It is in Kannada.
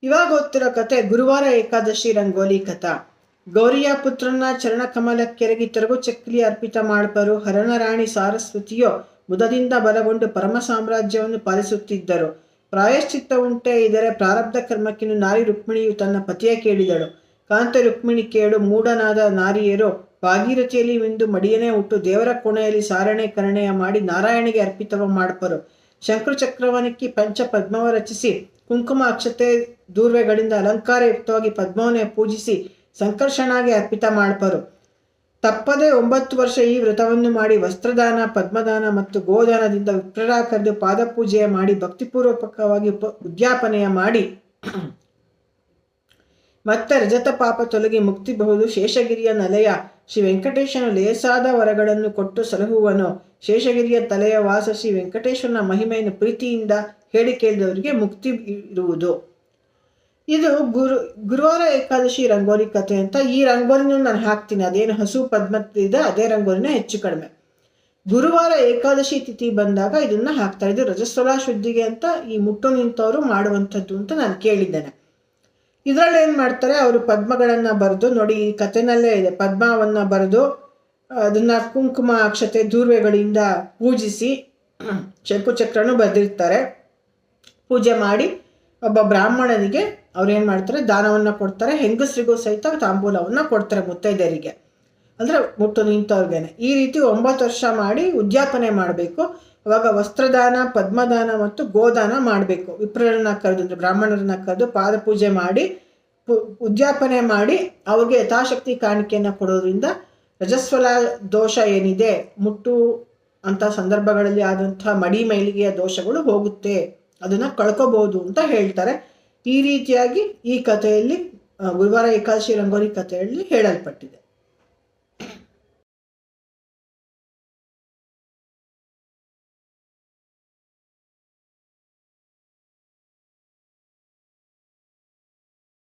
ಇವಾಗ ಓದ್ತಿರೋ ಕತೆ ಗುರುವಾರ ಏಕಾದಶಿ ರಂಗೋಲಿ ಕಥಾ. ಗೌರಿಯ ಪುತ್ರನ ಚರಣಕಮಲ ಕೆರಗಿ ತೆರಗು ಚಕ್ಲಿ ಅರ್ಪಿತ ಮಾಡ್ಬರು ಹರನ ರಾಣಿ ಸಾರಸ್ವತಿಯೋ ಮುದದಿಂದ ಬಲಗೊಂಡು ಪರಮ ಸಾಮ್ರಾಜ್ಯವನ್ನು ಪಾಲಿಸುತ್ತಿದ್ದರು. ಪ್ರಾಯಶ್ಚಿತ್ತ ಉಂಟೆ ಇದರ ಪ್ರಾರಬ್ಧ ಕರ್ಮಕ್ಕಿನ್ನು ನಾರಿ ರುಕ್ಮಿಣಿಯು ತನ್ನ ಪತಿಯ ಕೇಳಿದಳು. ಕಾಂತ ರುಕ್ಮಿಣಿ ಕೇಳು ಮೂಢನಾದ ನಾರಿಯರು ಭಾಗೀರಥಿಯಲ್ಲಿ ಮಿಂದು ಮಡಿಯನೇ ಹುಟ್ಟು ದೇವರ ಕೋಣೆಯಲ್ಲಿ ಸಾರಣೆ ಕರಣೆಯ ಮಾಡಿ ನಾರಾಯಣಿಗೆ ಅರ್ಪಿತವ ಮಾಡ್ಬರು. ಶಂಕರು ಚಕ್ರವನಕ್ಕಿ ಪಂಚ ಪದ್ಮವ ರಚಿಸಿ ಕುಂಕುಮ ಅಕ್ಷತೆ ದೂರ್ವೆಗಳಿಂದ ಅಲಂಕಾರಯುಕ್ತವಾಗಿ ಪದ್ಮವನ್ನೇ ಪೂಜಿಸಿ ಸಂಕರ್ಷಣಾಗಿ ಅರ್ಪಿತ ಮಾಡ್ಬರು. ತಪ್ಪದೆ 9 ವರ್ಷ ಈ ವ್ರತವನ್ನು ಮಾಡಿ ವಸ್ತ್ರದಾನ ಪದ್ಮದಾನ ಮತ್ತು ಗೋದಾನದಿಂದ ವಿಪ್ರರ ಕರೆದು ಪಾದಪೂಜೆಯ ಮಾಡಿ ಭಕ್ತಿಪೂರ್ವಕವಾಗಿ ಉದ್ಯಾಪನೆಯ ಮಾಡಿ ಮತ್ತೆ ರಜತ ಪಾಪ ತೊಲಗಿ ಮುಕ್ತಿ ಬಹುದು. ಶೇಷಗಿರಿಯ ನಲೆಯ ಶ್ರೀ ವೆಂಕಟೇಶನು ಲೇಸಾದ ವರಗಳನ್ನು ಕೊಟ್ಟು ಸಲಹುವನು. ಶೇಷಗಿರಿಯ ತಲೆಯ ವಾಸ ಶ್ರೀ ವೆಂಕಟೇಶ್ವರನ ಮಹಿಮೆಯನ್ನು ಪ್ರೀತಿಯಿಂದ ಹೇಳಿ ಕೇಳಿದವರಿಗೆ ಮುಕ್ತಿ ಇರುವುದು. ಇದು ಗುರುವಾರ ಏಕಾದಶಿ ರಂಗೋಲಿ ಕಥೆ ಅಂತ. ಈ ರಂಗೋಲಿನೂ ನಾನು ಹಾಕ್ತೀನಿ. ಅದೇನು ಹಸು ಪದ್ಮತ್ತಿದೆ ಅದೇ ರಂಗೋಲಿನ ಹೆಚ್ಚು ಕಡಿಮೆ. ಗುರುವಾರ ಏಕಾದಶಿ ತಿಥಿ ಬಂದಾಗ ಇದನ್ನ ಹಾಕ್ತಾರೆ. ಇದು ರಜಸ್ವಲ ಶುದ್ಧಿಗೆ ಅಂತ ಈ ಮುಟ್ಟು ನಿಂತವರು ಮಾಡುವಂಥದ್ದು ಅಂತ ನಾನು ಕೇಳಿದ್ದೇನೆ. ಇದರಲ್ಲಿ ಏನು ಮಾಡ್ತಾರೆ, ಅವರು ಪದ್ಮಗಳನ್ನ ಬರೆದು ನೋಡಿ, ಈ ಕಥೆನಲ್ಲೇ ಇದೆ, ಪದ್ಮವನ್ನ ಬರೆದು ಅದನ್ನ ಕುಂಕುಮ ಅಕ್ಷತೆ ದೂರ್ವೆಗಳಿಂದ ಪೂಜಿಸಿ ಶಂಕುಚಕ್ರನು ಬರೆದಿರ್ತಾರೆ. ಪೂಜೆ ಮಾಡಿ ಒಬ್ಬ ಬ್ರಾಹ್ಮಣನಿಗೆ ಅವ್ರೇನು ಮಾಡ್ತಾರೆ, ದಾನವನ್ನ ಕೊಡ್ತಾರೆ. ಹೆಂಗಸರಿಗೂ ಸಹಿತ ತಾಂಬೂಲವನ್ನ ಕೊಡ್ತಾರೆ, ಮುತ್ತೈದರಿಗೆ ಅಂದ್ರೆ ಮುಟ್ಟು ನಿಂತವ್ರಿಗೇನೆ. ಈ ರೀತಿ 9 ವರ್ಷ ಮಾಡಿ ಉದ್ಯಾಪನೆ ಮಾಡಬೇಕು. ಅವಾಗ ವಸ್ತ್ರದಾನ ಪದ್ಮದಾನ ಮತ್ತು ಗೋದಾನ ಮಾಡಬೇಕು. ವಿಪ್ರರನ್ನ ಕರೆದು ಅಂದ್ರೆ ಬ್ರಾಹ್ಮಣರನ್ನ ಕರೆದು ಪಾದಪೂಜೆ ಮಾಡಿ ಉದ್ಯಾಪನೆ ಮಾಡಿ ಅವ್ರಿಗೆ ಯಥಾಶಕ್ತಿ ಕಾಣಿಕೆಯನ್ನು ಕೊಡೋದ್ರಿಂದ ರಜಸ್ವಲ ದೋಷ ಏನಿದೆ, ಮುಟ್ಟು ಅಂತ ಸಂದರ್ಭಗಳಲ್ಲಿ ಆದಂತಹ ಮಡಿ ಮೈಲಿಗೆಯ ದೋಷಗಳು ಹೋಗುತ್ತೆ, ಅದನ್ನ ಕಳ್ಕೋಬಹುದು ಅಂತ ಹೇಳ್ತಾರೆ. ಈ ರೀತಿಯಾಗಿ ಈ ಕಥೆಯಲ್ಲಿ ಗುರುವಾರ ಏಕಾದಶಿ ರಂಗೋಲಿ ಕಥೆಯಲ್ಲಿ ಹೇಳಲ್ಪಟ್ಟಿದೆ.